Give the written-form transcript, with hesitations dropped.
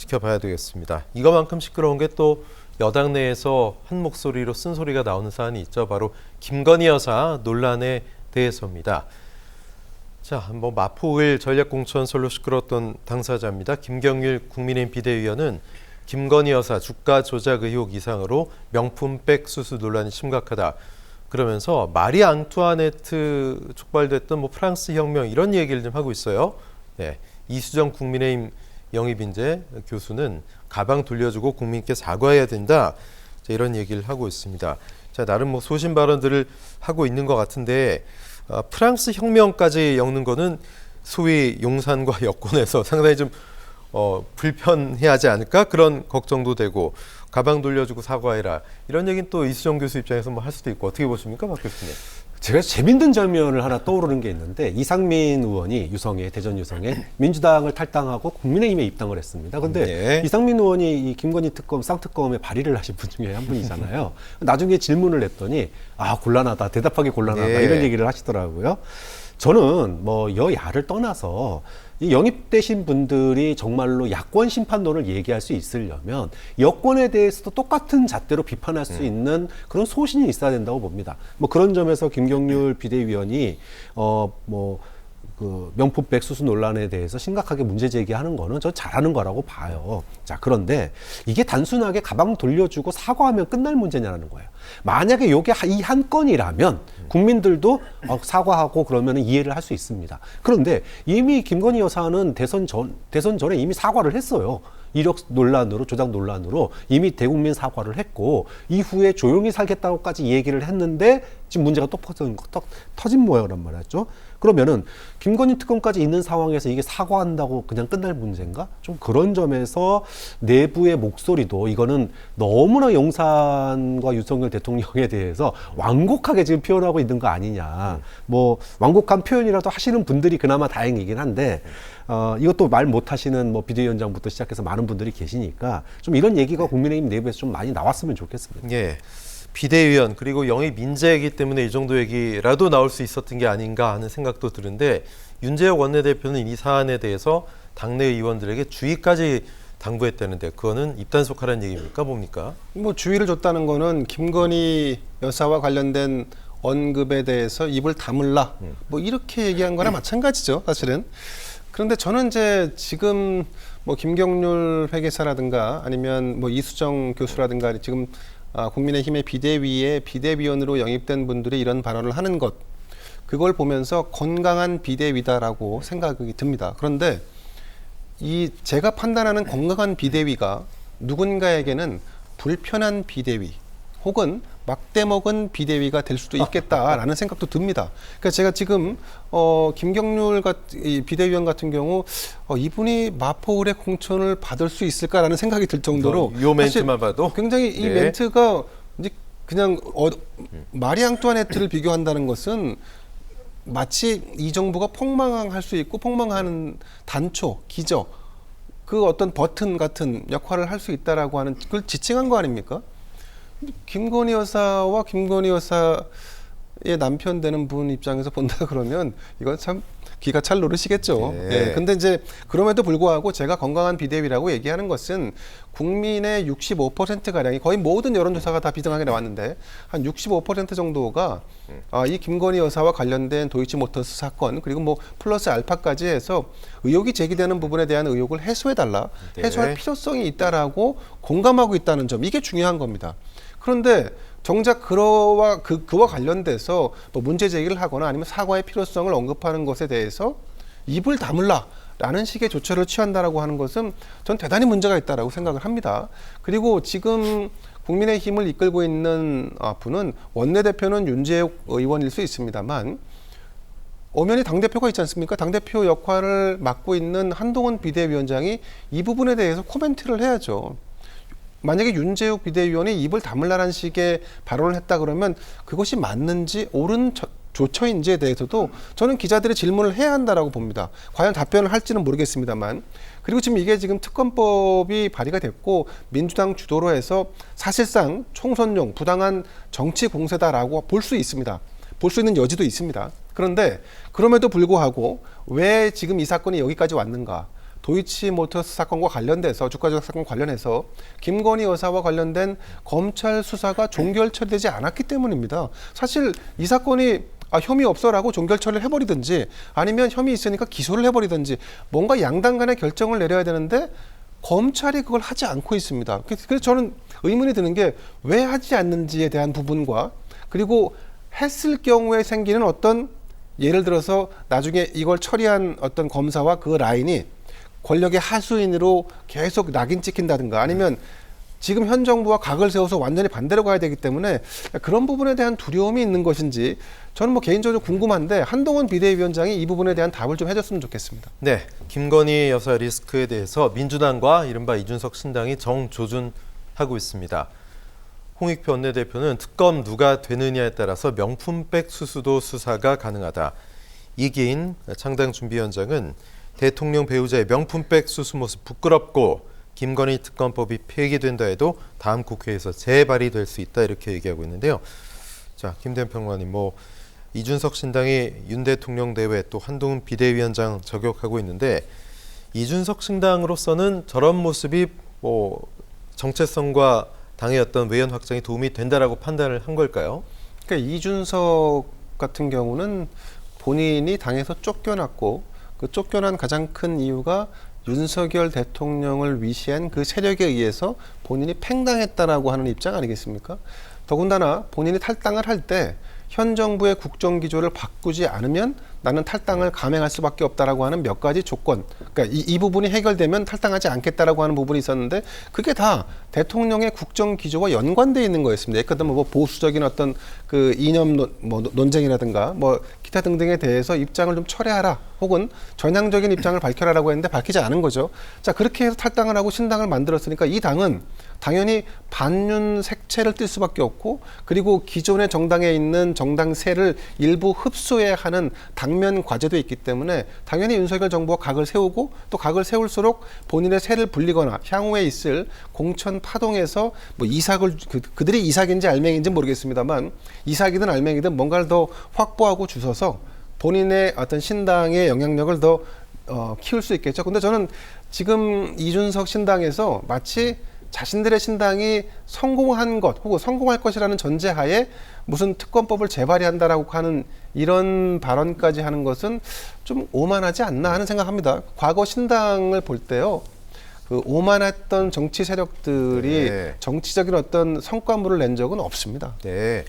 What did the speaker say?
지켜봐야 되겠습니다. 이거만큼 시끄러운 게 또 여당 내에서 한 목소리로 쓴소리가 나오는 사안이 있죠. 바로 김건희 여사 논란에 대해서입니다. 자, 마포5.1 전략공천 설로 시끄러웠던 당사자입니다. 김경률 국민의힘 비대위원은 김건희 여사 주가 조작 의혹 이상으로 명품백 수수 논란이 심각하다. 그러면서 마리 앙투아네트 촉발됐던 프랑스 혁명 이런 얘기를 좀 하고 있어요. 네, 이수정 국민의힘 영입인재 교수는 가방 돌려주고 국민께 사과해야 된다. 자, 이런 얘기를 하고 있습니다. 자, 나름 소신 발언들을 하고 있는 것 같은데 프랑스 혁명까지 엮는 거는 소위 용산과 여권에서 상당히 좀 불편해하지 않을까 그런 걱정도 되고 가방 돌려주고 사과해라 이런 얘기는 또 이수정 교수 입장에서 할 수도 있고 어떻게 보십니까, 박 교수님? 제가 재밌는 장면을 하나 떠오르는 게 있는데 이상민 의원이 대전 유성에 민주당을 탈당하고 국민의힘에 입당을 했습니다. 그런데 네. 이상민 의원이 이 김건희 특검 쌍특검에 발의를 하신 분 중에 한 분이잖아요. 나중에 질문을 했더니 곤란하다, 대답하기 곤란하다 네. 이런 얘기를 하시더라고요. 저는 여야를 떠나서 이 영입되신 분들이 정말로 야권 심판론을 얘기할 수 있으려면 여권에 대해서도 똑같은 잣대로 비판할 수 있는 그런 소신이 있어야 된다고 봅니다. 그런 점에서 김경률 비대위원이 그 명품백 수수 논란에 대해서 심각하게 문제 제기하는 거는 저 잘하는 거라고 봐요. 자, 그런데 이게 단순하게 가방 돌려주고 사과하면 끝날 문제냐는 거예요. 만약에 이게 이 한 건이라면 국민들도 사과하고 그러면 이해를 할 수 있습니다. 그런데 이미 김건희 여사는 대선 전에 이미 사과를 했어요. 이력 논란으로, 조작 논란으로 이미 대국민 사과를 했고 이후에 조용히 살겠다고까지 얘기를 했는데 지금 문제가 또 터진 모양이란 말이죠. 그러면은 김건희 특검까지 있는 상황에서 이게 사과한다고 그냥 끝날 문제인가? 좀 그런 점에서 내부의 목소리도 이거는 너무나 용산과 윤석열 대통령에 대해서 완곡하게 지금 표현하고 있는 거 아니냐. 완곡한 표현이라도 하시는 분들이 그나마 다행이긴 한데 이것도 말 못하시는 비대위원장부터 시작해서 많은 분들이 계시니까 좀 이런 얘기가 국민의힘 내부에서 좀 많이 나왔으면 좋겠습니다. 예. 비대위원 그리고 영입 인재이기 때문에 이 정도 얘기라도 나올 수 있었던 게 아닌가 하는 생각도 드는데 윤재욱 원내대표는 이 사안에 대해서 당내 의원들에게 주의까지 당부했다는데 그거는 입단속하라는 얘기입니까? 뭡니까? 주의를 줬다는 거는 김건희 여사와 관련된 언급에 대해서 입을 다물라 이렇게 얘기한 거나 마찬가지죠, 사실은. 그런데 저는 이제 지금 김경률 회계사라든가 아니면 이수정 교수라든가 지금 국민의힘의 비대위에 비대위원으로 영입된 분들이 이런 발언을 하는 것, 그걸 보면서 건강한 비대위다라고 생각이 듭니다. 그런데 제가 판단하는 건강한 비대위가 누군가에게는 불편한 비대위 혹은 막대먹은 비대위가 될 수도 있겠다라는 생각도 듭니다. 그러니까 제가 지금 김경률 비대위원 같은 경우 이분이 마포5.1의 공천을 받을 수 있을까라는 생각이 들 정도로 이 멘트만 봐도 굉장히 이 멘트가 이제 그냥 마리 앙투아네트를 비교한다는 것은 마치 이 정부가 폭망할 수 있고 폭망하는 단초, 기저, 그 어떤 버튼 같은 역할을 할 수 있다라고 하는 그걸 지칭한 거 아닙니까? 김건희 여사와 김건희 여사의 남편 되는 분 입장에서 본다 그러면 이건 참 기가 찰 노릇이겠죠. 네. 근데 이제 그럼에도 불구하고 제가 건강한 비대위라고 얘기하는 것은 국민의 65%가량이 거의 모든 여론조사가 다 비등하게 나왔는데 한 65% 정도가 이 김건희 여사와 관련된 도이치모터스 사건 그리고 플러스 알파까지 해서 의혹이 제기되는 부분에 대한 의혹을 해소해달라. 네. 해소할 필요성이 있다라고 공감하고 있다는 점, 이게 중요한 겁니다. 그런데 정작 그와 관련돼서 문제 제기를 하거나 아니면 사과의 필요성을 언급하는 것에 대해서 입을 다물라라는 식의 조처를 취한다라고 하는 것은 전 대단히 문제가 있다라고 생각을 합니다. 그리고 지금 국민의힘을 이끌고 있는 분은 원내대표는 윤재욱 의원일 수 있습니다만 엄연히 당대표가 있지 않습니까? 당대표 역할을 맡고 있는 한동훈 비대위원장이 이 부분에 대해서 코멘트를 해야죠. 만약에 윤재욱 비대위원이 입을 다물라는 식의 발언을 했다 그러면 그것이 맞는지 옳은 조처인지에 대해서도 저는 기자들의 질문을 해야 한다라고 봅니다. 과연 답변을 할지는 모르겠습니다만. 그리고 지금 특검법이 발의가 됐고 민주당 주도로 해서 사실상 총선용 부당한 정치 공세다라고 볼 수 있습니다. 볼 수 있는 여지도 있습니다. 그런데 그럼에도 불구하고 왜 지금 이 사건이 여기까지 왔는가? 도이치모터스 사건과 관련돼서 주가 조작 사건 관련해서 김건희 여사와 관련된 검찰 수사가 종결 처리되지 않았기 때문입니다. 사실 이 사건이 혐의 없어라고 종결 처리를 해버리든지 아니면 혐의 있으니까 기소를 해버리든지 뭔가 양당 간의 결정을 내려야 되는데 검찰이 그걸 하지 않고 있습니다. 그래서 저는 의문이 드는 게 왜 하지 않는지에 대한 부분과 그리고 했을 경우에 생기는 어떤 예를 들어서 나중에 이걸 처리한 어떤 검사와 그 라인이 권력의 하수인으로 계속 낙인 찍힌다든가 아니면 지금 현 정부와 각을 세워서 완전히 반대로 가야 되기 때문에 그런 부분에 대한 두려움이 있는 것인지 저는 뭐 개인적으로 궁금한데 한동훈 비대위원장이 이 부분에 대한 답을 좀 해줬으면 좋겠습니다. 네, 김건희 여사 리스크에 대해서 민주당과 이른바 이준석 신당이 정조준하고 있습니다. 홍익표 원내대표는 특검 누가 되느냐에 따라서 명품백 수수도 수사가 가능하다. 이기인 창당준비위원장은 대통령 배우자의 명품백 수수 모습 부끄럽고 김건희 특검법이 폐기된다 해도 다음 국회에서 재발의될 수 있다 이렇게 얘기하고 있는데요. 자, 김대현 평론가님, 이준석 신당이 윤 대통령 대회 또 한동훈 비대위원장 저격하고 있는데 이준석 신당으로서는 저런 모습이 정체성과 당의 어떤 외연 확장에 도움이 된다라고 판단을 한 걸까요? 그러니까 이준석 같은 경우는 본인이 당에서 쫓겨났고 그 쫓겨난 가장 큰 이유가 윤석열 대통령을 위시한 그 세력에 의해서 본인이 팽당했다라고 하는 입장 아니겠습니까? 더군다나 본인이 탈당을 할 때 현 정부의 국정 기조를 바꾸지 않으면 나는 탈당을 감행할 수밖에 없다라고 하는 몇 가지 조건. 그러니까 이 부분이 해결되면 탈당하지 않겠다라고 하는 부분이 있었는데 그게 다 대통령의 국정 기조와 연관돼 있는 거였습니다. 예컨대 보수적인 어떤 그 이념 논쟁이라든가 기타 등등에 대해서 입장을 좀 철회하라 혹은 전향적인 입장을 밝혀라라고 했는데 밝히지 않은 거죠. 자, 그렇게 해서 탈당을 하고 신당을 만들었으니까 이 당은 당연히 반윤 색채를 띨 수밖에 없고 그리고 기존의 정당에 있는 정당세를 일부 흡수해야 하는 당면 과제도 있기 때문에 당연히 윤석열 정부가 각을 세우고 또 각을 세울수록 본인의 세를 불리거나 향후에 있을 공천 파동에서 이삭을 그들이 이삭인지 알맹인지 모르겠습니다만 이삭이든 알맹이든 뭔가를 더 확보하고 주셔서 본인의 어떤 신당의 영향력을 더 키울 수 있겠죠. 근데 저는 지금 이준석 신당에서 마치 자신들의 신당이 성공한 것 혹은 성공할 것이라는 전제하에 무슨 특검법을 재발의한다라고 하는 이런 발언까지 하는 것은 좀 오만하지 않나 하는 생각합니다. 과거 신당을 볼 때요. 그 오만했던 정치 세력들이 네. 정치적인 어떤 성과물을 낸 적은 없습니다. 네.